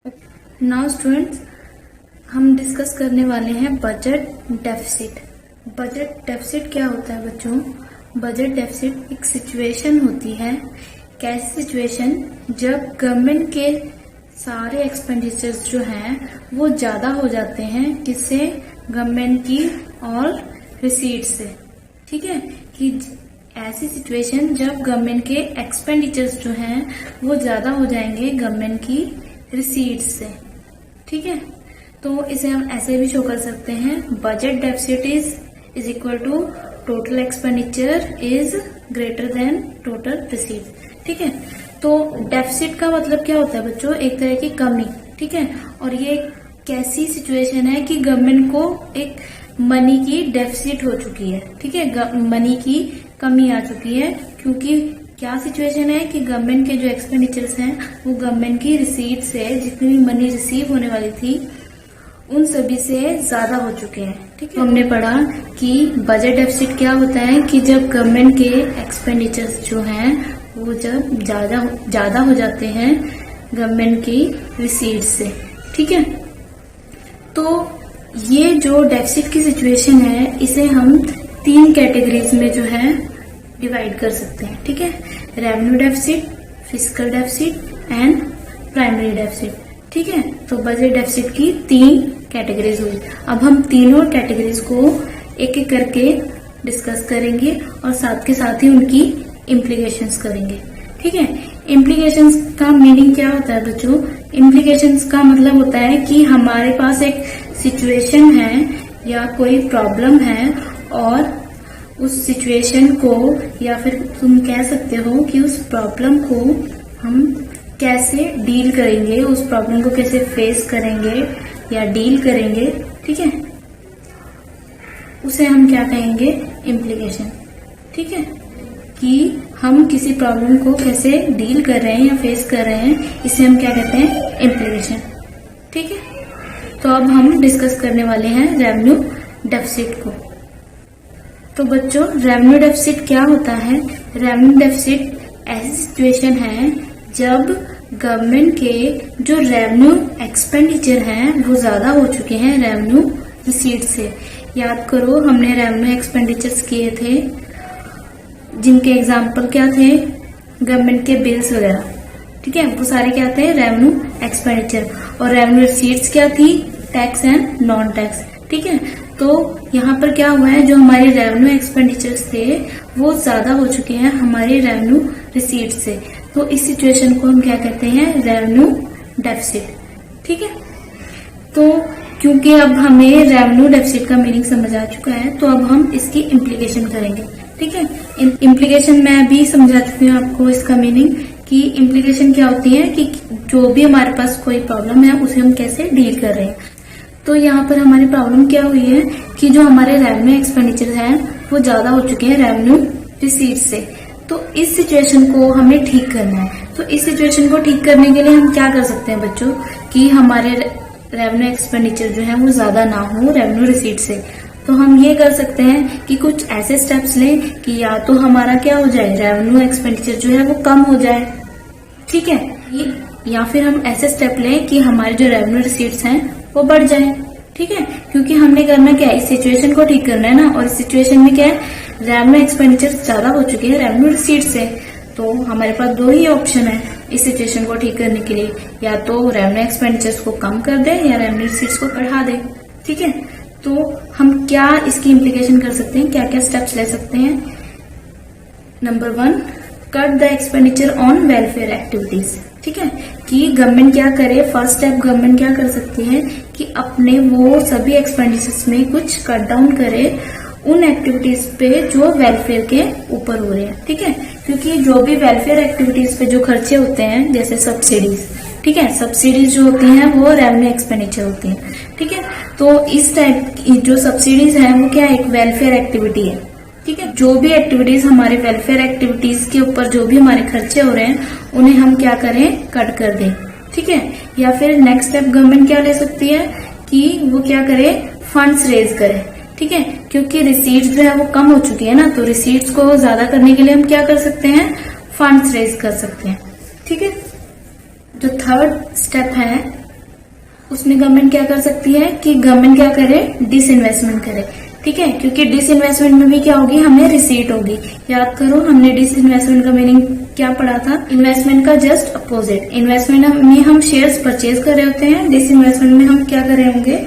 Now students, हम discuss करने वाले हैं बजट डेफिसिट। बजट डेफिसिट क्या होता है बच्चों? बजट डेफिसिट एक सिचुएशन होती है। कैसी सिचुएशन? जब गवर्नमेंट के सारे एक्सपेंडिचर्स जो हैं वो ज्यादा हो जाते हैं, किससे? गवर्नमेंट की और रिसीट से। ठीक है, कि ऐसी सिचुएशन जब गवर्नमेंट के एक्सपेंडिचर्स जो हैं वो ज्यादा हो जाएंगे गवर्नमेंट की रिसीट से। ठीक है, तो इसे हम ऐसे भी शो कर सकते हैं, budget deficit is equal to total expenditure is greater than total receipt. ठीक है, तो डेफिसिट का मतलब क्या होता है बच्चों? एक तरह की कमी। ठीक है, और ये कैसी सिचुएशन है कि गवर्नमेंट को एक मनी की डेफिसिट हो चुकी है। ठीक है, मनी की कमी आ चुकी है, क्योंकि क्या सिचुएशन है कि गवर्नमेंट के जो एक्सपेंडिचर्स हैं वो गवर्नमेंट की रिसीट से, जितनी भी मनी रिसीव होने वाली थी उन सभी से ज्यादा हो चुके हैं। ठीक है, हमने पढ़ा कि बजट डेफिसिट क्या होता है कि जब गवर्नमेंट के एक्सपेंडिचर्स जो हैं वो जब ज्यादा हो जाते हैं गवर्नमेंट की रिसीट से। ठीक है, तो ये जो डेफिसिट की सिचुएशन है इसे हम 3 कैटेगरीज में जो है डिवाइड कर सकते हैं। ठीक है, revenue deficit, fiscal deficit and primary deficit. ठीक है, तो बजट डेफिसिट की 3 कैटेगरीज हुई। अब हम तीनों कैटेगरीज को एक एक करके डिस्कस करेंगे और साथ के साथ ही उनकी इम्प्लीकेशंस करेंगे। ठीक है, इम्प्लीकेशंस का मीनिंग क्या होता है बच्चों? इम्प्लीकेशंस का मतलब होता है कि हमारे पास एक सिचुएशन है या कोई प्रॉब्लम है और उस सिचुएशन को, या फिर तुम कह सकते हो कि उस प्रॉब्लम को हम कैसे डील करेंगे, उस प्रॉब्लम को कैसे फेस करेंगे या डील करेंगे। ठीक है, उसे हम क्या कहेंगे? इम्प्लीकेशन। ठीक है, कि हम किसी प्रॉब्लम को कैसे डील कर रहे हैं या फेस कर रहे हैं, इसे हम क्या कहते हैं? इम्प्लीकेशन। ठीक है, तो अब हम डिस्कस करने वाले हैं रेवेन्यू डेफिसिट को। तो बच्चों, रेवेन्यू डेफिसिट क्या होता है? रेवेन्यू डेफिसिट ऐसी सिचुएशन है जब गवर्नमेंट के जो रेवेन्यू एक्सपेंडिचर हैं वो ज्यादा हो चुके हैं रेवेन्यू रिसीट से। याद करो, हमने रेवेन्यू एक्सपेंडिचर्स किए थे जिनके एग्जाम्पल क्या थे? गवर्नमेंट के बिल्स वगैरह। ठीक है, वो सारे क्या थे? Revenue expenditure. और रेवेन्यू रिसीट्स क्या थी? Tax and non tax. ठीक है, तो यहाँ पर क्या हुआ है, जो हमारे रेवेन्यू एक्सपेंडिचर्स थे वो ज्यादा हो चुके हैं हमारे रेवेन्यू रिसीट से। तो इस सिचुएशन को हम क्या कहते हैं? Revenue deficit. ठीक है, तो क्योंकि अब हमें रेवेन्यू डेफिसिट का मीनिंग समझ आ चुका है, तो अब हम इसकी इम्प्लीकेशन करेंगे। ठीक है, इम्प्लीकेशन मैं भी समझा चुकी हूँ आपको इसका मीनिंग, कि इम्प्लीकेशन क्या होती है कि जो भी हमारे पास कोई प्रॉब्लम है उसे हम कैसे डील कर रहे हैं। तो यहाँ पर हमारी प्रॉब्लम क्या हुई है कि जो हमारे रेवेन्यू एक्सपेंडिचर हैं वो ज्यादा हो चुके हैं रेवेन्यू रिसीट से। तो इस सिचुएशन को हमें ठीक करना है। तो इस सिचुएशन को ठीक करने के लिए हम क्या कर सकते हैं बच्चों, कि हमारे रेवेन्यू एक्सपेंडिचर जो है वो ज्यादा ना हो रेवेन्यू रिसीट से। तो हम ये कर सकते हैं कि कुछ ऐसे स्टेप्स लें कि या तो हमारा क्या हो जाए, रेवेन्यू एक्सपेंडिचर जो है वो कम हो जाए। ठीक है, या फिर हम ऐसे स्टेप लें कि हमारे जो रेवेन्यू रिसीट्स हैं वो बढ़ जाए। ठीक है, क्योंकि हमने करना क्या है? इस सिचुएशन को ठीक करना है ना। और इस सिचुएशन में क्या है? रेवेन्यू एक्सपेंडिचर ज्यादा हो चुके हैं रेवेन्यू रिसीट से। तो हमारे पास 2 ही ऑप्शन है इस सिचुएशन को ठीक करने के लिए, या तो रेवेन्यू एक्सपेंडिचर्स को कम कर दे या रेवेन्यू रिसीट्स को बढ़ा दे। ठीक है, तो हम क्या इसकी इम्प्लीकेशन कर सकते हैं, क्या क्या स्टेप्स ले सकते हैं? Number 1, cut the expenditure on welfare activities. ठीक है, कि गवर्नमेंट क्या करे? फर्स्ट स्टेप गवर्नमेंट क्या कर सकती है कि अपने वो सभी एक्सपेंडिचर्स में कुछ कट डाउन करे उन एक्टिविटीज पे जो वेलफेयर के ऊपर हो रहे हैं। ठीक है, क्योंकि जो भी वेलफेयर एक्टिविटीज पे जो खर्चे होते हैं, जैसे सब्सिडीज, ठीक है, सब्सिडीज जो होती हैं वो रेवेन्यू एक्सपेंडिचर होती हैं। ठीक है, तो इस टाइप की जो सब्सिडीज हैं वो क्या एक वेलफेयर एक्टिविटी है। ठीक है, जो भी एक्टिविटीज हमारे वेलफेयर एक्टिविटीज के ऊपर जो भी हमारे खर्चे हो रहे हैं उन्हें हम क्या करें? कट कर दें। ठीक है, या फिर नेक्स्ट स्टेप गवर्नमेंट क्या ले सकती है कि वो क्या करे? फंड्स रेज करे। ठीक है, क्योंकि रिसीट्स जो है वो कम हो चुकी है ना, तो रिसीट्स को ज्यादा करने के लिए हम क्या कर सकते हैं? फंड्स रेज कर सकते हैं। ठीक है, जो थर्ड स्टेप है उसमें गवर्नमेंट क्या कर सकती है कि गवर्नमेंट क्या करे, डिसइन्वेस्टमेंट करे। ठीक है, क्योंकि डिसइन्वेस्टमेंट में भी क्या होगी, हमें रिसीट होगी। याद करो हमने डिसइन्वेस्टमेंट का मीनिंग क्या पढ़ा था, इन्वेस्टमेंट का जस्ट अपोजिट। इन्वेस्टमेंट में हम शेयर्स परचेज कर रहे होते हैं, डिसइन्वेस्टमेंट में हम क्या कर रहे होंगे,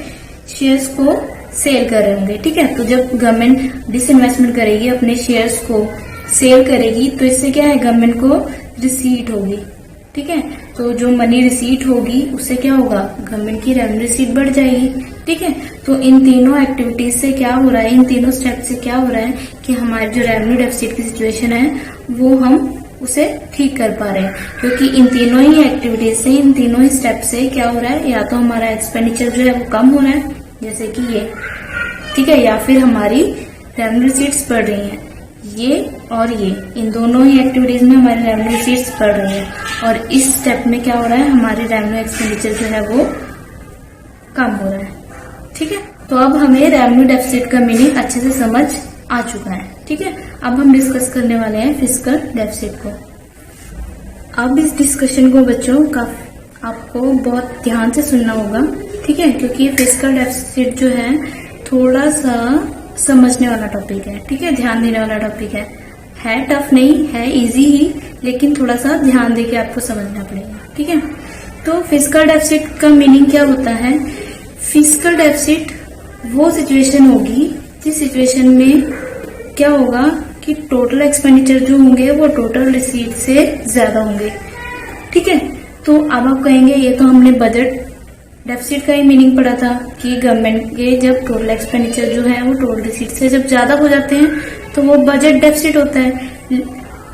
शेयर्स को सेल कर रहे होंगे। ठीक है, तो जब गवर्नमेंट डिसइन्वेस्टमेंट करेगी, अपने शेयर्स को सेल करेगी, तो इससे क्या है, गवर्नमेंट को रिसीट होगी। ठीक है, तो जो मनी रिसीट होगी उससे क्या होगा, गवर्नमेंट की रेवेन्यू रिसीट बढ़ जाएगी। ठीक है, तो इन तीनों एक्टिविटीज से क्या हो रहा है, इन तीनों स्टेप से क्या हो रहा है कि हमारी जो रेवेन्यू डेफिसिट की सिचुएशन है वो हम उसे ठीक कर पा रहे हैं। क्योंकि इन तीनों ही एक्टिविटीज से, इन तीनों ही स्टेप से क्या हो रहा है, या तो हमारा एक्सपेंडिचर जो है वो कम हो रहा है, जैसे कि ये, ठीक है, या फिर हमारी रेवेन्यू रिसीट्स बढ़ रही हैं। ये और ये, इन दोनों ही एक्टिविटीज में हमारी रेवेन्यू रिसीट्स बढ़ रही है, और इस स्टेप में क्या हो रहा है, हमारी रेवेन्यू एक्सपेंडिचर जो है वो कम हो रहा है। ठीक है, तो अब हमें रेवेन्यू डेफिसिट का मीनिंग अच्छे से समझ आ चुका है। ठीक है, अब हम डिस्कस करने वाले हैं फिस्कल डेफिसिट को। अब इस डिस्कशन को बच्चों का आपको बहुत ध्यान से सुनना होगा। ठीक है, क्योंकि ये फिस्कल डेफिसिट जो है थोड़ा सा समझने वाला टॉपिक है। ठीक है, ध्यान देने वाला टॉपिक है टफ नहीं है, इजी ही, लेकिन थोड़ा सा ध्यान देके आपको समझना पड़ेगा। ठीक है, तो फिस्कल डेफिसिट का मीनिंग क्या होता है, फिस्कल डेफिसिट वो सिचुएशन होगी जिस सिचुएशन में क्या होगा कि टोटल एक्सपेंडिचर जो होंगे वो टोटल रिसीट से ज्यादा होंगे। ठीक है, तो अब आप कहेंगे ये तो हमने बजट डेफिसिट का ही मीनिंग पढ़ा था कि गवर्नमेंट के जब टोटल एक्सपेंडिचर जो है वो टोटल रिसीट से जब ज्यादा हो जाते हैं तो वो बजट डेफिसिट होता है।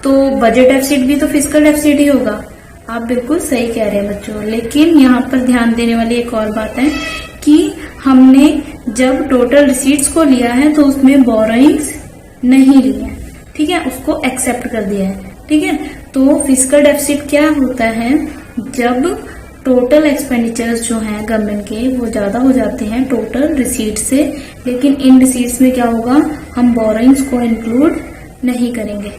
तो बजट डेफिसिट भी तो फिस्कल डेफिसिट ही होगा। आप बिल्कुल सही कह रहे हैं बच्चों, लेकिन यहाँ पर ध्यान देने वाली एक और बात है कि हमने जब टोटल रिसीट्स को लिया है तो उसमें बोरोइंग्स नहीं ली है। ठीक है, उसको एक्सेप्ट कर दिया है। ठीक है, तो फिस्कल डेफिसिट क्या होता है, जब टोटल एक्सपेंडिचर्स जो हैं गवर्नमेंट के वो ज्यादा हो जाते हैं टोटल रिसीट से, लेकिन इन रिसीट्स में क्या होगा, हम बोरोइंग्स को इंक्लूड नहीं करेंगे।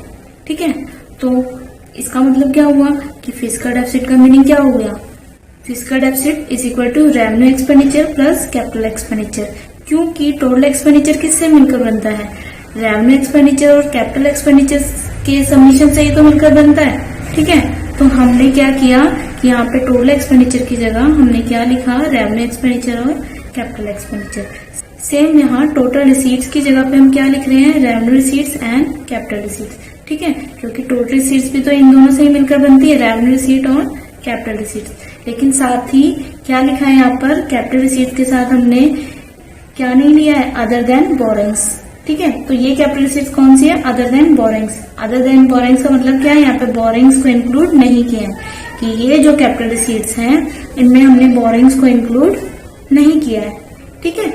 ठीक है, तो इसका मतलब क्या हुआ कि फिस्कल डेफिसिट का मीनिंग क्या हो गया, fiscal deficit is equal to revenue expenditure plus capital expenditure. क्योंकि टोटल एक्सपेंडिचर किससे मिलकर बनता है, रेवेन्यू एक्सपेंडिचर और कैपिटल एक्सपेंडिचर के समीशन से ही तो मिलकर बनता है। ठीक है, तो हमने क्या किया कि यहाँ पे टोटल एक्सपेंडिचर की जगह हमने क्या लिखा, रेवेन्यू एक्सपेंडिचर और कैपिटल एक्सपेंडिचर। सेम यहाँ टोटल रिसीट्स की जगह पे हम क्या लिख रहे हैं, revenue receipts and capital receipts. ठीक है, क्योंकि टोटल रिसीट्स भी तो इन दोनों से ही मिलकर बनती है, रेवेन्यू रिसीट और कैपिटल रिसीट्स। लेकिन साथ ही क्या लिखा है यहाँ पर, कैपिटल रिसीट के साथ हमने क्या नहीं लिया है, अदर देन बोरोइंग्स। ठीक है, तो ये कैपिटल रिसीट्स कौन सी है, other than borrowings. Other than borrowings का मतलब क्या है, यहाँ पे बोरोइंग्स को इंक्लूड नहीं किया है कि ये जो कैपिटल रिसीट्स हैं इनमें हमने बोरोइंग्स को इंक्लूड नहीं किया है। ठीक है,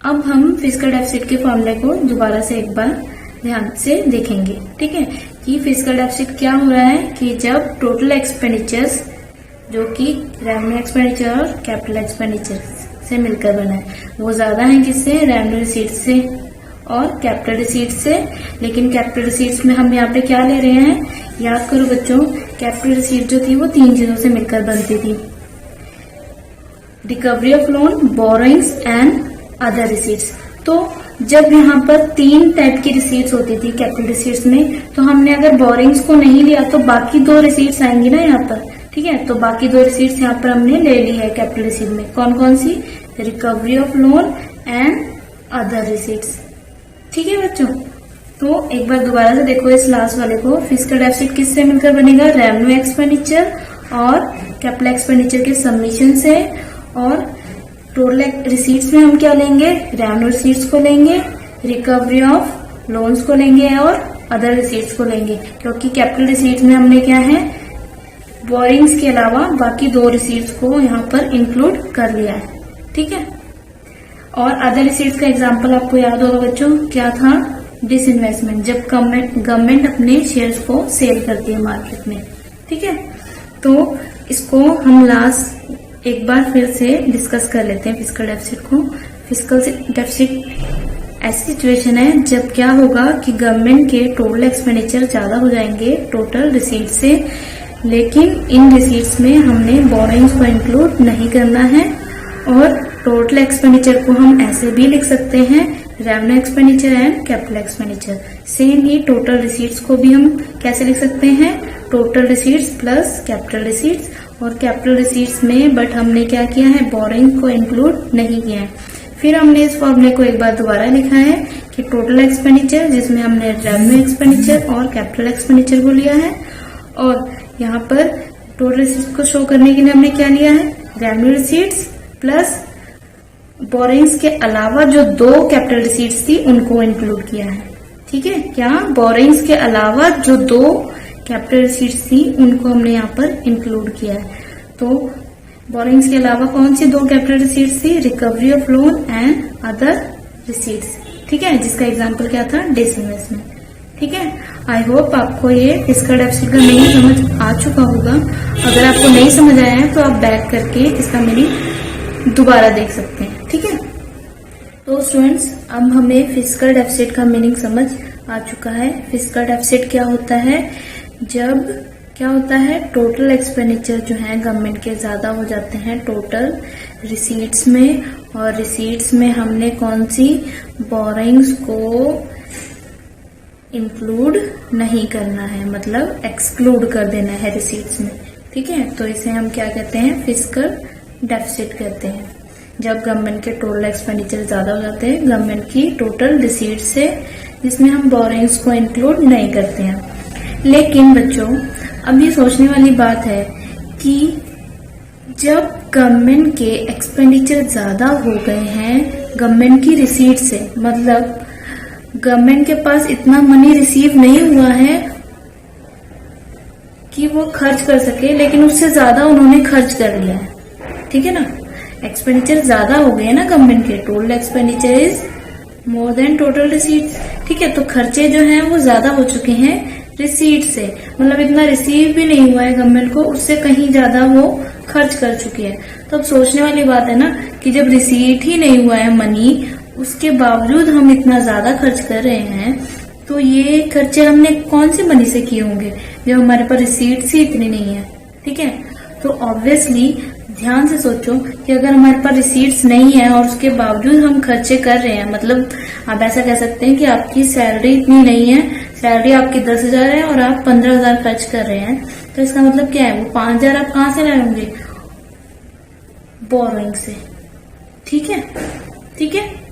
अब हम फिस्कल डेफिसिट के फॉर्मूले को दोबारा से एक बार ध्यान से देखेंगे। ठीक है, कि फिस्कल डेफिसिट क्या हो रहा है कि जब टोटल एक्सपेंडिचर्स जो कि रेवेन्यू एक्सपेंडिचर और कैपिटल एक्सपेंडिचर से मिलकर बना है वो ज्यादा है किससे, रेवेन्यू रिसीट से और कैपिटल रिसीट से। लेकिन कैपिटल रिसीट्स में हम यहाँ पे क्या ले रहे हैं, याद करो बच्चों, कैपिटल रिसीट जो थी वो 3 चीजों से मिलकर बनती थी, recovery of loan, borrowings and other receipts. तो जब यहाँ पर 3 टाइप की रिसीट्स होती थी कैपिटल रिसीट्स में, तो हमने अगर बोरोइंग्स को नहीं लिया तो बाकी 2 रिसीट्स आएंगी ना यहाँ पर। ठीक है, तो बाकी 2 रिसीट्स यहाँ पर हमने ले ली है कैपिटल रिसीट में, कौन कौन सी, recovery of loan and other receipts. ठीक है बच्चों, तो एक बार दोबारा से देखो इस लास्ट वाले को, फिस्कल डेफिसिट किससे मिलकर बनेगा, रेवेन्यू एक्सपेंडिचर और कैपिटल एक्सपेंडिचर के सबमिशन से। और टोटल रिसीट्स में हम क्या लेंगे, रेवेन्यू रिसीट्स को लेंगे, रिकवरी ऑफ लोन्स को लेंगे और अदर रिसीट्स को लेंगे। क्योंकि कैपिटल रिसीट्स में हमने क्या है, बोरिंग्स के अलावा बाकी 2 रिसीट्स को यहाँ पर इंक्लूड कर लिया है। ठीक है, और अदर रिसीट्स का एग्जांपल आपको याद होगा बच्चों, क्या था, डिसइन्वेस्टमेंट, जब गवर्नमेंट अपने शेयर्स को सेल करती है मार्केट में। ठीक है, तो इसको हम लास्ट एक बार फिर से डिस्कस कर लेते हैं फिस्कल डेफिसिट को। फिस्कल डेफिसिट ऐसी सिचुएशन है जब क्या होगा कि गवर्नमेंट के टोटल एक्सपेंडिचर ज्यादा हो जाएंगे टोटल रिसीट से, लेकिन इन रिसीट्स में हमने बोरोइंग्स को इंक्लूड नहीं करना है और टोटल एक्सपेंडिचर को हम ऐसे भी लिख सकते हैं, revenue expenditure and capital expenditure. Same he total receipts को भी हम कैसे लिख सकते हैं, total receipts plus capital receipts. और कैपिटल रिसीट्स में बट हमने क्या किया है, बोरिंग को इंक्लूड नहीं किया है। फिर हमने इस फॉर्मूले को एक बार दोबारा लिखा है कि टोटल एक्सपेंडिचर, जिसमें हमने रेवेन्यू एक्सपेंडिचर और कैपिटल एक्सपेंडिचर को लिया है, और यहाँ पर टोटल रिसीट्स को शो करने के लिए हमने क्या लिया है, रेवेन्यू रिसीट्स प्लस बोरिंग्स के अलावा जो 2 कैपिटल रिसीट्स थी उनको इंक्लूड किया है। ठीक है, क्या बोरिंग्स के अलावा जो 2 कैपिटल रिसीट्स थी उनको हमने यहाँ पर इंक्लूड किया है। तो बोरिंग्स के अलावा कौन सी 2 कैपिटल रिसीट्स थी, recovery of loan and other receipts. ठीक है, जिसका एग्जाम्पल क्या था, डिसइन्वेस्ट में। ठीक है, आई होप आपको ये फिस्कल डेफिसिट का मीनिंग समझ आ चुका होगा। अगर आपको नहीं समझ आया है तो आप बैक करके इसका मीनिंग दोबारा देख सकते हैं। ठीक है, तो स्टूडेंट्स अब हमें फिस्कल डेफिसिट का मीनिंग समझ आ चुका है। फिस्कल डेफिसिट क्या होता है, जब क्या होता है, टोटल एक्सपेंडिचर जो है गवर्नमेंट के ज्यादा हो जाते हैं टोटल रिसीट्स में, और रिसीट्स में हमने कौन सी बोरिंग्स को इंक्लूड नहीं करना है, मतलब एक्सक्लूड कर देना है रिसीट्स में। ठीक है, तो इसे हम क्या कहते हैं, फिस्कल डेफिसिट कहते हैं। जब गवर्नमेंट के टोटल एक्सपेंडिचर ज्यादा हो जाते हैं गवर्नमेंट की टोटल रिसीट से, जिसमें हम बोरिंग्स को इंक्लूड नहीं करते हैं। लेकिन बच्चों अब ये सोचने वाली बात है कि जब गवर्नमेंट के एक्सपेंडिचर ज्यादा हो गए हैं गवर्नमेंट की रिसीट से, मतलब गवर्नमेंट के पास इतना मनी रिसीव नहीं हुआ है कि वो खर्च कर सके, लेकिन उससे ज्यादा उन्होंने खर्च कर लिया है। ठीक है ना, एक्सपेंडिचर ज्यादा हो गए ना गवर्नमेंट के, total expenditure is more than total receipts. ठीक है, तो खर्चे जो हैं वो ज्यादा हो चुके हैं रिसीट से, मतलब इतना रिसीव भी नहीं हुआ है गवर्नमेंट को, उससे कहीं ज्यादा वो खर्च कर चुकी है। तो अब सोचने वाली बात है ना कि जब रिसीट ही नहीं हुआ है मनी, उसके बावजूद हम इतना ज्यादा खर्च कर रहे हैं, तो ये खर्चे हमने कौन सी मनी से किए होंगे जब हमारे पास रिसीट्स ही इतनी नहीं है। ठीक है, तो ऑब्वियसली ध्यान से सोचो कि अगर हमारे पास रिसीट्स नहीं है और उसके बावजूद हम खर्चे कर रहे हैं, मतलब आप ऐसा कह सकते हैं कि आपकी सैलरी इतनी नहीं है, सैलरी आपकी 10,000 है और आप 15,000 खर्च कर रहे हैं, तो इसका मतलब क्या है, वो 5,000 आप कहाँ से लाएंगे, बोरिंग से। ठीक है, ठीक है,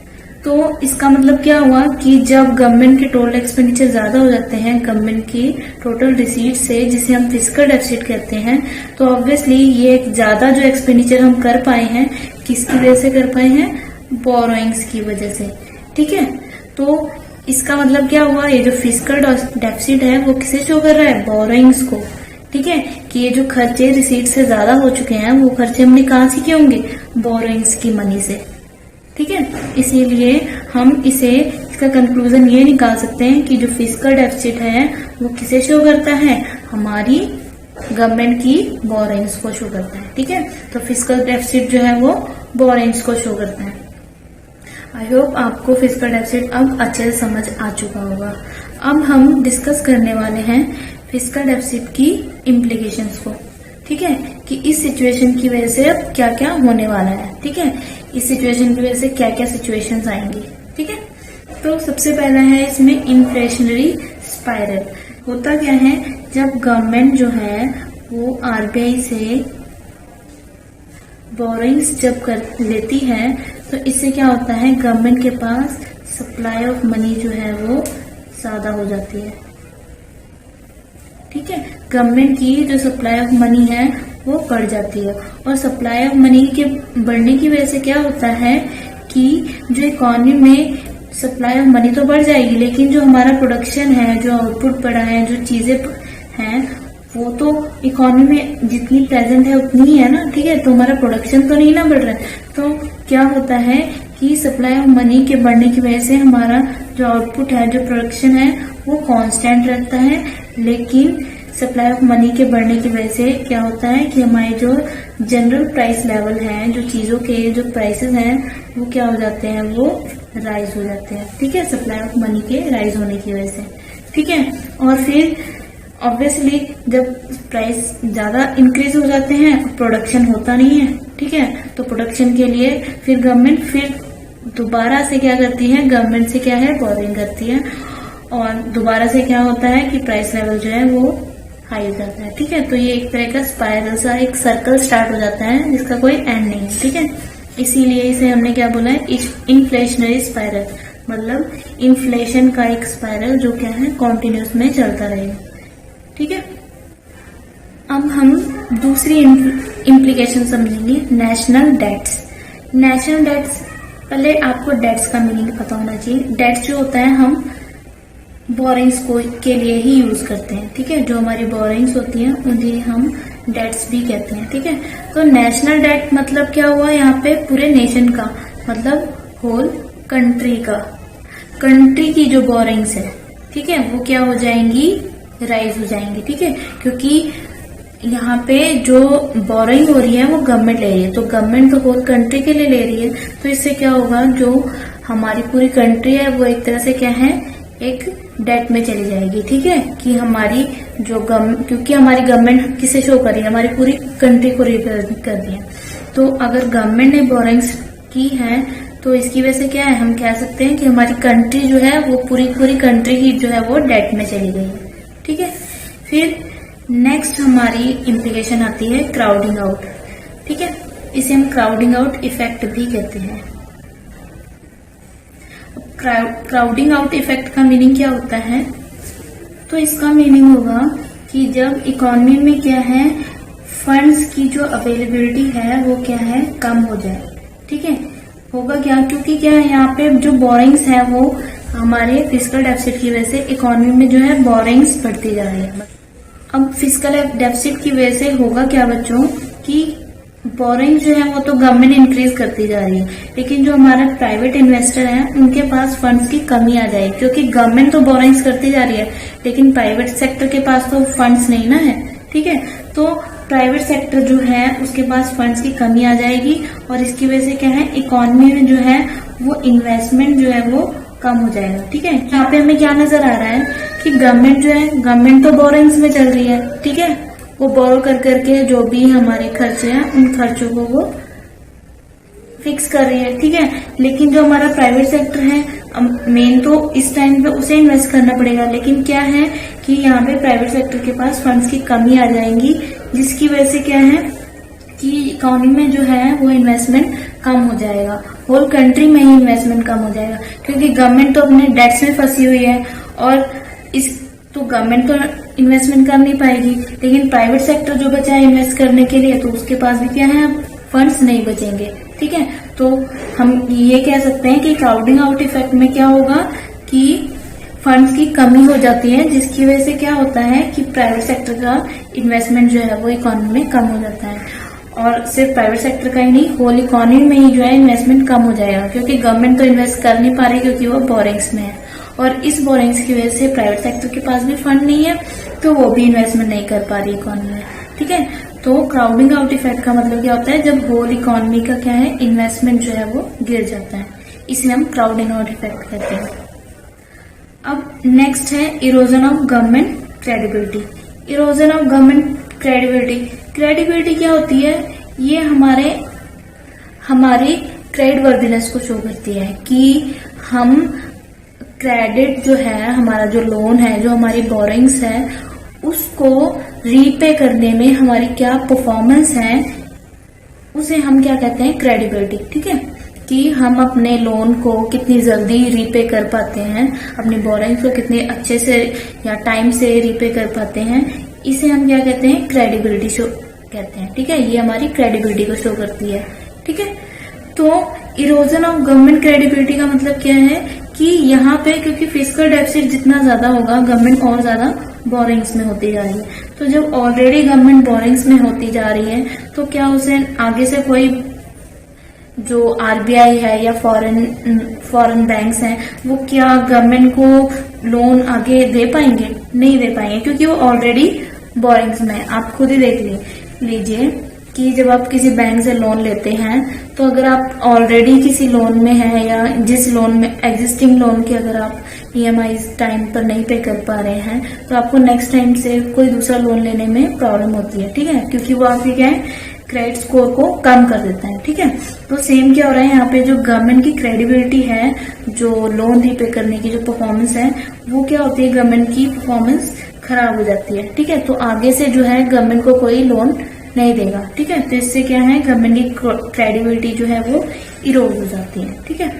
तो इसका मतलब क्या हुआ कि जब गवर्नमेंट के टोटल एक्सपेंडिचर ज्यादा हो जाते हैं गवर्नमेंट की टोटल रिसीट से, जिसे हम फिस्कल डेफिसिट कहते हैं, तो ऑब्वियसली ये ज्यादा जो एक्सपेंडिचर हम कर पाए हैं किसकी वजह से कर पाए हैं, बोरोइंग्स की वजह से। ठीक है, तो इसका मतलब क्या हुआ, ये जो फिस्कल डेफिसिट है वो किसे शो कर रहा है, बोरोइंग्स को। ठीक है, कि ये जो खर्चे रिसीट से ज्यादा हो चुके हैं वो खर्चे हमने कहाँ से किए होंगे, बोरोइंग्स की मनी से। ठीक है, इसीलिए हम इसका कंक्लूजन ये निकाल सकते हैं कि जो फिस्कल डेफिसिट है वो किसे शो करता है, हमारी गवर्नमेंट की बोरिंग्स को शो करता है। ठीक है, तो फिस्कल डेफिसिट जो है वो बोरिंग्स को शो करता है। आई होप आपको फिस्कल डेफिसिट अब अच्छे से समझ आ चुका होगा। अब हम डिस्कस करने वाले हैं फिस्कल डेफिसिट की इम्प्लीकेशंस को। ठीक है, कि इस सिचुएशन की वजह से अब क्या क्या होने वाला है। ठीक है, इस सिचुएशन की वजह से क्या क्या सिचुएशंस आएंगी। ठीक है, तो सबसे पहला है इसमें इन्फ्लेशनरी स्पाइरल। होता क्या है, जब गवर्नमेंट जो है वो आरबीआई से बोरिंग्स जब कर लेती है तो इससे क्या होता है, गवर्नमेंट के पास सप्लाई ऑफ मनी जो है वो ज्यादा हो जाती है। ठीक है, गवर्नमेंट की जो सप्लाई ऑफ मनी है वो बढ़ जाती है, और सप्लाई ऑफ मनी के बढ़ने की वजह से क्या होता है कि जो इकोनॉमी में सप्लाई ऑफ मनी तो बढ़ जाएगी, लेकिन जो हमारा प्रोडक्शन है, जो आउटपुट बढ़ा है, जो चीजें हैं, वो तो इकोनॉमी में जितनी प्रेजेंट है उतनी ही है ना। ठीक है, तो हमारा प्रोडक्शन तो नहीं ना बढ़ रहा है, तो क्या होता है कि सप्लाई ऑफ मनी के बढ़ने की वजह से हमारा जो आउटपुट है, जो प्रोडक्शन है, वो कांस्टेंट रहता है, लेकिन सप्लाई ऑफ मनी के बढ़ने की वजह से क्या होता है कि हमारे जो जनरल प्राइस लेवल है, जो चीजों के जो प्राइसेस हैं, वो क्या हो जाते हैं, वो राइज हो जाते हैं। ठीक है, सप्लाई ऑफ मनी के राइज होने की वजह से। ठीक है, और फिर ऑब्वियसली जब प्राइस ज्यादा इंक्रीज हो जाते हैं प्रोडक्शन होता नहीं है। ठीक है। तो प्रोडक्शन के लिए फिर गवर्नमेंट फिर दोबारा से क्या करती है, गवर्नमेंट से क्या है, बोरिंग करती है, और दोबारा से क्या होता है कि प्राइस लेवल जो है वो हाई हो जाता है। ठीक है, तो ये एक तरह का स्पाइरल सा एक सर्कल स्टार्ट हो जाता है जिसका कोई एंड नहीं है। ठीक है, इसीलिए इसे हमने क्या बोला है, इन्फ्लेशनरी स्पाइरल, मतलब इन्फ्लेशन का एक स्पाइरल जो क्या है कॉन्टिन्यूस में चलता रहेगा। ठीक है, अब हम दूसरी इम्प्लीकेशन समझेंगे, नेशनल डेट्स। नेशनल डेट्स, पहले आपको डेट्स का मीनिंग पता होना चाहिए। डेट्स जो होता है हम बोरिंग्स को के लिए ही यूज करते हैं। ठीक है, जो हमारी बोरिंग्स होती हैं उन्हें हम डेट्स भी कहते हैं। ठीक है, तो नेशनल डेट मतलब क्या हुआ यहाँ पे, पूरे नेशन का, मतलब होल कंट्री का, कंट्री की जो बोरिंग्स है, ठीक है, वो क्या हो जाएंगी, राइज हो जाएंगी। ठीक है, क्योंकि यहाँ पे जो बोरिंग हो रही है वो गवर्नमेंट ले रही है, तो गवर्नमेंट तो होल कंट्री के लिए ले रही है, तो इससे क्या होगा, जो हमारी पूरी कंट्री है वो एक तरह से क्या है, एक डेट में चली जाएगी। ठीक है, कि हमारी जो क्योंकि हमारी गवर्नमेंट किसे शो कर रही है, हमारी पूरी कंट्री को रिप्रेजेंट कर रही है। तो अगर गवर्नमेंट ने बोरिंग्स की है तो इसकी वजह से क्या है, हम कह सकते हैं कि हमारी कंट्री जो है वो पूरी कंट्री ही जो है वो डेट में चली गई है। ठीक है, फिर नेक्स्ट हमारी इम्प्लीकेशन आती है क्राउडिंग आउट। ठीक है, इसे हम क्राउडिंग आउट इफेक्ट भी कहते हैं। क्राउडिंग आउट इफेक्ट का मीनिंग क्या होता है, तो इसका मीनिंग होगा कि जब इकोनॉमी में क्या है, फंड्स की जो अवेलेबिलिटी है वो क्या है, कम हो जाए। ठीक है, होगा क्या, क्योंकि क्या है यहाँ पे जो बोरिंग्स है वो हमारे फिस्कल डेफिसिट की वजह से इकोनॉमी में जो है बोरिंग्स बढ़ती जा रही है। अब फिस्कल डेफिसिट की वजह से होगा क्या बच्चों, कि बोरिंग जो है वो तो गवर्नमेंट इंक्रीज करती जा रही है, लेकिन जो हमारा प्राइवेट इन्वेस्टर है उनके पास फंड्स की कमी आ जाएगी, क्योंकि गवर्नमेंट तो बोरिंग्स करती जा रही है लेकिन प्राइवेट सेक्टर के पास तो फंड्स नहीं ना है। ठीक है, तो प्राइवेट सेक्टर जो है उसके पास फंड्स की कमी आ जाएगी, और इसकी वजह से क्या है, इकोनॉमी में जो है वो इन्वेस्टमेंट जो है वो कम हो जाएगा। ठीक है, यहाँ पे हमें क्या नजर आ रहा है कि गवर्नमेंट जो है, गवर्नमेंट तो बोरिंग्स में चल रही है। ठीक है, वो बोरो कर करके जो भी हमारे खर्चे हैं उन खर्चों को वो फिक्स कर रही है। ठीक है, लेकिन जो हमारा प्राइवेट सेक्टर है, मेन तो इस टाइम पे उसे इन्वेस्ट करना पड़ेगा, लेकिन क्या है कि यहाँ पे प्राइवेट सेक्टर के पास फंड्स की कमी आ जाएंगी, जिसकी वजह से क्या है कि इकोनॉमी में जो है वो इन्वेस्टमेंट कम हो जाएगा, होल कंट्री में ही इन्वेस्टमेंट कम हो जाएगा, क्योंकि गवर्नमेंट तो अपने डेट्स में फंसी हुई है, और तो गवर्नमेंट तो इन्वेस्टमेंट कर नहीं पाएगी, लेकिन प्राइवेट सेक्टर जो बचा है इन्वेस्ट करने के लिए, तो उसके पास भी क्या है, फंड्स नहीं बचेंगे। ठीक है, तो हम ये कह सकते हैं कि क्राउडिंग आउट इफेक्ट में क्या होगा कि फंड्स की कमी हो जाती है, जिसकी वजह से क्या होता है कि प्राइवेट सेक्टर का इन्वेस्टमेंट जो है वो इकोनॉमी में कम हो जाता है, और सिर्फ प्राइवेट सेक्टर का ही नहीं, होल इकोनॉमी में ही जो है इन्वेस्टमेंट कम हो जाएगा, क्योंकि गवर्नमेंट तो इन्वेस्ट कर नहीं पा रही क्योंकि वो बोरिंग्स में है, और इस बोरिंग्स की वजह से प्राइवेट सेक्टर के पास भी फंड नहीं है, तो वो भी इन्वेस्टमेंट नहीं कर पा रही इकोनॉमी में। ठीक है, तो क्राउडिंग आउट इफेक्ट का मतलब क्या होता है, जब होल इकोनॉमी का क्या है, इन्वेस्टमेंट जो है वो गिर जाता है, इसे हम क्राउडिंग आउट इफेक्ट कहते हैं। अब नेक्स्ट है erosion of government credibility. Erosion of government credibility क्या होती है, ये हमारी क्रेडिट वर्दीनेस को शो करती है कि हम क्रेडिट जो है, हमारा जो लोन है, जो हमारी बोरिंग्स है, उसको रीपे करने में हमारी क्या परफॉर्मेंस है, उसे हम क्या कहते हैं, क्रेडिबिलिटी। ठीक है, कि हम अपने लोन को कितनी जल्दी रीपे कर पाते हैं, अपनी बोरिंग्स को कितने अच्छे से या टाइम से रीपे कर पाते हैं, इसे हम क्या कहते हैं, क्रेडिबिलिटी शो कहते हैं। ठीक है, ये हमारी क्रेडिबिलिटी को शो करती है। ठीक है, तो इरोजन ऑफ गवर्नमेंट क्रेडिबिलिटी का मतलब क्या है कि यहाँ पे क्योंकि फिस्कल डेफिसिट जितना ज्यादा होगा, गवर्नमेंट और ज्यादा बोरिंग्स में होती जा रही है, तो जब ऑलरेडी गवर्नमेंट बोरिंग्स में होती जा रही है, तो क्या उसे आगे से कोई जो आरबीआई है या फॉरेन बैंक्स हैं, वो क्या गवर्नमेंट को लोन आगे दे पाएंगे? नहीं दे पाएंगे, क्योंकि वो ऑलरेडी बोरिंग्स में। आप खुद ही देख लीजिए कि जब आप किसी बैंक से लोन लेते हैं, तो अगर आप ऑलरेडी किसी लोन में हैं या जिस लोन में एग्जिस्टिंग लोन की अगर आप ईएमआई टाइम पर नहीं पे कर पा रहे हैं, तो आपको नेक्स्ट टाइम से कोई दूसरा लोन लेने में प्रॉब्लम होती है। ठीक है, क्योंकि वो आपकी क्या है, क्रेडिट स्कोर को कम कर देता है। ठीक है, तो सेम क्या हो रहा है यहाँ पे, जो गवर्नमेंट की क्रेडिबिलिटी है, जो लोन रीपे करने की जो परफॉर्मेंस है, वो क्या होती है, गवर्नमेंट की परफॉर्मेंस खराब हो जाती है। ठीक है, तो आगे से जो है गवर्नमेंट को कोई लोन नहीं देगा। ठीक है, तो इससे क्या है, गवर्नमेंट की क्रेडिबिलिटी जो है वो इरोड हो जाती है। ठीक है,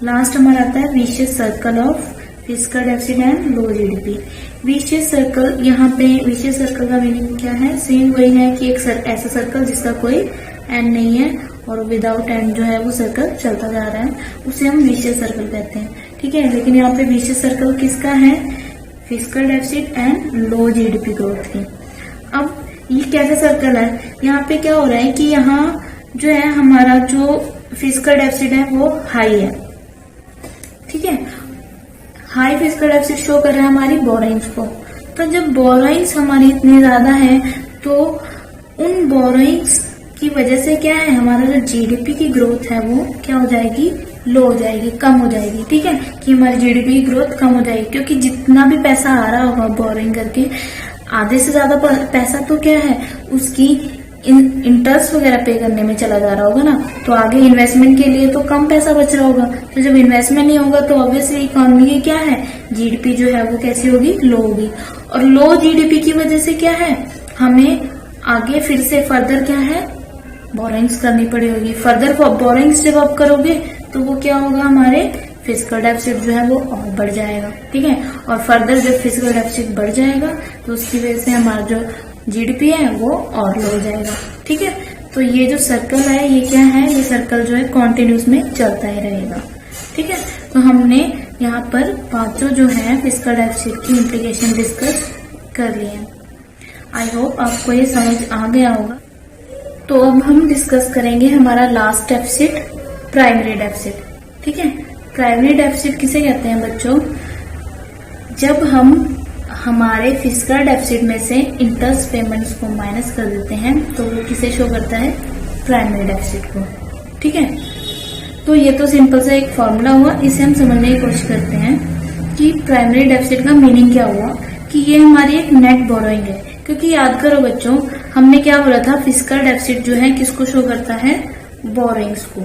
लास्ट हमारा आता है vicious circle of fiscal deficit and low GDP. Vicious circle, यहाँ पे विशियस सर्कल का मीनिंग क्या है, सेम वही है कि एक ऐसा सर्कल जिसका कोई एंड नहीं है और विदाउट एंड जो है वो सर्कल चलता जा रहा है, उसे हम विशियस सर्कल कहते हैं। ठीक है, लेकिन यहाँ पे विशियस सर्कल किसका है, fiscal deficit and low GDP growth की। अब ये कैसा सर्कल है, यहाँ पे क्या हो रहा है कि यहाँ जो है हमारा जो फिस्कल डेफिसिट है वो हाई है। ठीक है, हाई फिस्कल डेफिसिट शो कर रहा है हमारी बोरोइंग्स को। तो जब बोरोइंग्स हमारी इतनी ज्यादा है तो उन बोरोइंग्स की वजह से क्या है, हमारा जो जीडीपी की ग्रोथ है वो क्या हो जाएगी, लो हो जाएगी, कम हो जाएगी। ठीक है, कि हमारी जीडीपी की ग्रोथ कम हो जाएगी, क्योंकि जितना भी पैसा आ रहा होगा बोरिंग करके, आधे से ज्यादा पैसा तो क्या है उसकी इंटरेस्ट वगैरह पे करने में चला जा रहा होगा ना, तो आगे इन्वेस्टमेंट के लिए तो कम पैसा बच रहा होगा। तो जब इन्वेस्टमेंट नहीं होगा तो ऑब्वियसली इकोनॉमी की क्या है, जीडीपी जो है वो कैसी होगी, लो होगी। और लो जीडीपी की वजह से क्या है, हमें आगे फिर से फर्दर क्या है, बोरिंग्स करनी पड़ेगी। फर्दर बोरिंग्स जब आप करोगे तो वो क्या होगा, हमारे फिस्कल डेफिसिट जो है वो और बढ़ जाएगा। ठीक है, और फर्दर जब फिस्कल डेफिसिट बढ़ जाएगा तो उसकी वजह से हमारा जो जीडीपी है वो और लो हो जाएगा। ठीक है, तो ये जो सर्कल है ये क्या है, ये सर्कल जो है कॉन्टिन्यूस में चलता ही रहेगा। ठीक है, तो हमने यहाँ पर पांचों जो है फिस्कल डेफिसिट की इम्प्लीकेशन डिस्कस कर लिए हैं। आई होप आपको ये समझ आ गया होगा। तो अब हम डिस्कस करेंगे हमारा लास्ट डेफिसिट, प्राइमरी डेफिसिट। ठीक है, प्राइमरी डेफिसिट किसे कहते हैं बच्चों, जब हम हमारे फिस्कल डेफिसिट में से इंटरेस्ट पेमेंट्स को माइनस कर देते हैं तो वो किसे शो करता है, प्राइमरी डेफिसिट को। ठीक है, तो ये तो सिंपल सा एक फॉर्मूला हुआ, इसे हम समझने की कोशिश करते हैं कि प्राइमरी डेफिसिट का मीनिंग क्या हुआ, कि ये हमारी एक नेट बोरोइंग है। क्योंकि याद करो बच्चों, हमने क्या बोला था, फिस्कल डेफिसिट जो है किसको शो करता है, बोरोइंग्स को।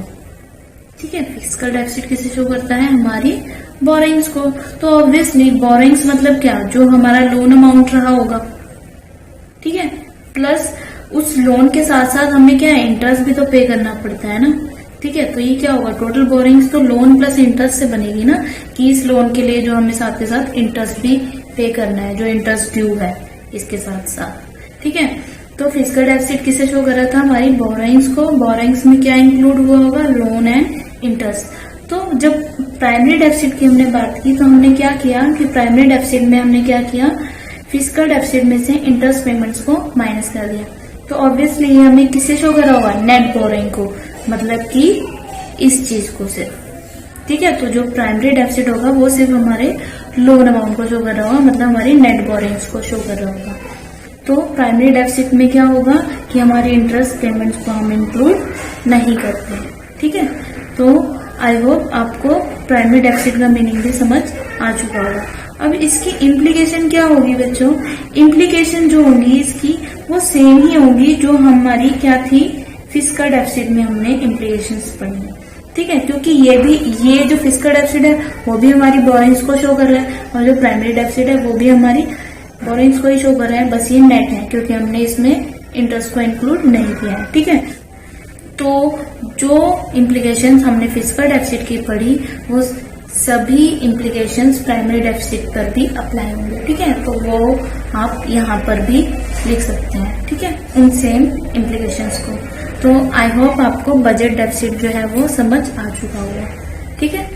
ठीक है, फिस्कल डेफिसिट किसे शो करता है, हमारी बोरिंग्स को। तो ऑब्वियसली बोरिंग्स मतलब क्या, जो हमारा लोन अमाउंट रहा होगा। ठीक है, प्लस उस लोन के साथ साथ हमें क्या है, इंटरेस्ट भी तो पे करना पड़ता है ना। ठीक है, तो ये क्या होगा, टोटल बोरिंग्स तो लोन प्लस इंटरेस्ट से बनेगी ना, कि इस लोन के लिए जो हमें साथ के साथ इंटरेस्ट भी पे करना है, जो इंटरेस्ट ड्यू है इसके साथ साथ। ठीक है, तो फिस्कल डेफिसिट किसे शो कर रहा था, हमारी बोरिंग्स को। बोरिंग्स में क्या इंक्लूड हुआ होगा, लोन एंड इंटरेस्ट। तो जब प्राइमरी डेफिसिट की हमने बात की तो हमने क्या किया कि प्राइमरी डेफिसिट में हमने क्या किया, फिस्कल डेफिसिट में से इंटरेस्ट पेमेंट्स को माइनस कर दिया। तो ऑब्वियसली ये हमें किससे शो करा होगा, नेट बोरिंग को, मतलब कि इस चीज को सिर्फ। ठीक है, तो जो प्राइमरी डेफिसिट होगा वो सिर्फ हमारे लोन अमाउंट को शो कर रहा होगा, मतलब हमारी नेट बोरिंग्स को शो कर रहा होगा। तो प्राइमरी डेफिसिट में क्या होगा कि हमारी इंटरेस्ट पेमेंट्स को हम इंक्लूड नहीं करते। ठीक है, तो आई होप आपको प्राइमरी डेफिसिट का मीनिंग भी समझ आ चुका होगा। अब इसकी इम्प्लीकेशन क्या होगी बच्चों, इम्प्लीकेशन जो होगी इसकी वो सेम ही होगी जो हमारी क्या थी, फिस्कल डेफिसिट में हमने इम्प्लीकेशंस पढ़ी। ठीक है, क्योंकि ये जो फिस्कल डेफिसिट है वो भी हमारी बोरिंग्स को शो कर रहा है, और जो प्राइमरी डेफिसिट है वो भी हमारी बोरिंग्स को ही शो कर रहा है, बस ये नेट है क्योंकि हमने इसमें इंटरेस्ट को इंक्लूड नहीं किया है। ठीक है, तो जो इम्प्लीकेशंस हमने फिस्कल डेफिसिट की पढ़ी वो सभी इम्प्लीकेशंस प्राइमरी डेफिसिट पर भी अप्लाई होंगे। ठीक है, तो वो आप यहाँ पर भी लिख सकते हैं। ठीक है, उन सेम इम्प्लीकेशंस को। तो आई होप आपको बजट डेफिसिट जो है वो समझ आ चुका होगा। ठीक है,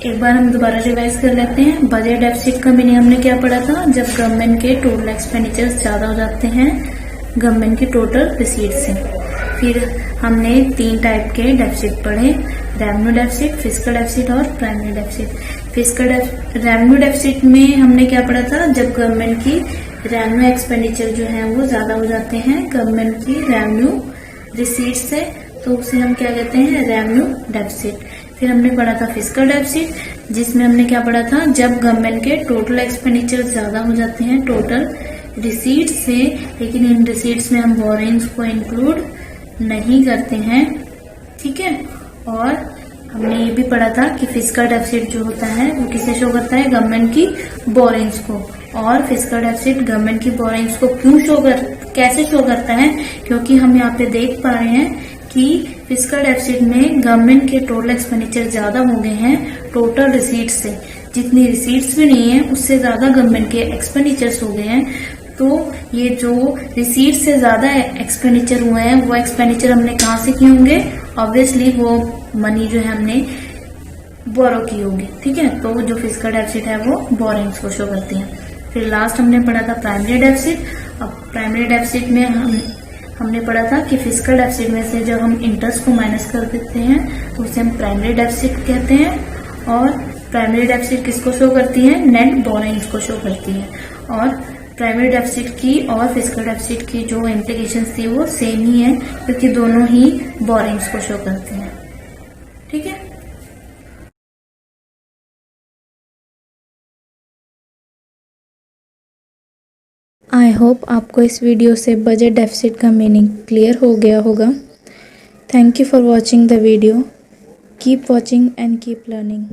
एक बार हम दोबारा रिवाइज कर लेते हैं। बजट डेफिसिट का मीनिंग हमने क्या पढ़ा था, जब गवर्नमेंट के टोटल एक्सपेंडिचर्स ज्यादा हो जाते हैं गवर्नमेंट की टोटल रिसीट से। फिर हमने 3 टाइप के डेफिसिट पढ़े, रेवेन्यू डेफिसिट, फिस्कल डेफिसिट और प्राइमरी डेफिसिट। रेवेन्यू डेफिसिट में हमने क्या पढ़ा था, जब गवर्नमेंट की रेवेन्यू एक्सपेंडिचर जो है वो ज्यादा हो जाते हैं गवर्नमेंट की रेवेन्यू रिसीट से, तो उसे हम क्या कहते हैं, रेवेन्यू डेफिसिट। फिर हमने पढ़ा था फिस्कल डेफिसिट, जिसमें हमने क्या पढ़ा था, जब गवर्नमेंट के टोटल एक्सपेंडिचर ज्यादा हो जाते हैं टोटल रिसीट से, लेकिन इन रिसीट्स में हम बोरिंग्स को इंक्लूड नहीं करते हैं, ठीक है। और हमने ये भी पढ़ा था कि फिस्कल डेफिसिट जो होता है वो किसे शो करता है, गवर्नमेंट की बोरिंग्स को। और फिस्कल डेफिसिट गवर्नमेंट की बोरिंग्स को कैसे शो करता है, क्योंकि हम यहाँ पे देख पा रहे हैं कि फिस्कल डेफिसिट में गवर्नमेंट के टोटल एक्सपेंडिचर ज्यादा हो गए हैं टोटल रिसीट्स से। जितनी रिसीट्स भी नहीं है उससे ज्यादा गवर्नमेंट के एक्सपेंडिचर्स हो गए हैं। तो ये जो रिसीट से ज्यादा एक्सपेंडिचर हुए हैं वो एक्सपेंडिचर हमने कहाँ से किए होंगे, ऑब्वियसली वो मनी जो है हमने बोरो की होगी, ठीक है। तो जो फिस्कल डेफिसिट है वो बोरिंग्स को शो करती है। फिर लास्ट हमने पढ़ा था प्राइमरी डेफिसिट। अब प्राइमरी डेफिसिट में हमने पढ़ा था कि फिस्कल डेफिसिट में से जब हम इंटरेस्ट को माइनस कर देते हैं तो उसे हम प्राइमरी डेफिसिट कहते हैं। और प्राइमरी डेफिसिट किसको शो करती है, नेट बोरिंग्स को शो करती है। और प्राइमरी डेफिसिट की और फिस्कल डेफिसिट की जो इम्प्लीकेशंस थी वो सेम ही है, क्योंकि दोनों ही बोरिंग्स को शो करते हैं, ठीक है। आई होप आपको इस वीडियो से बजट डेफिसिट का मीनिंग क्लियर हो गया होगा। Thank you for watching the video. Keep watching and keep learning.